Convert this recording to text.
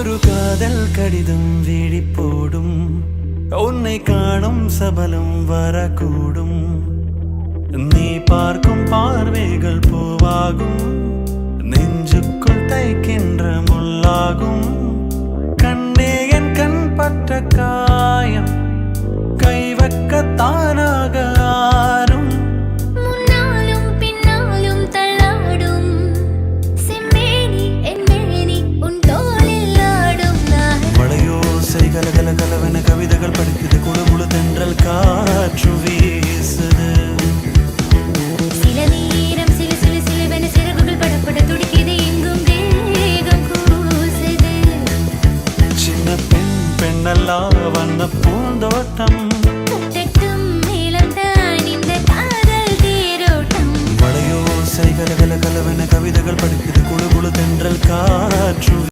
ஒரு காதல் கடிதம் விழி போடும் உன்னை காணும் சபலம் வரக்கூடும் நீ பார்க்கும் பார்வைகள் பூவாகும் நெஞ்சுக்குள் தைக்கின்ற முள்ளாகும் கண்ணே என் கண் பட்ட காயம் கை வைக்க தானாக ஆறும் முன்னாலும் பின்னாலும் தள்ளாடும் செம்மேனி என் மேனி உன் தோளில் ஆடும் மழையோசை கலகல கலவென கவிதைகள் படிக்குது குழுகுழு தென்றல் காற்று வீசுது சில நேரம் சில சில சிலவென சிறகுகள் படப்பட துடிக்குது எங்கும் தேகம் கூசுது சின்ன பெண் பெண்ணல்லா வண்ண பூ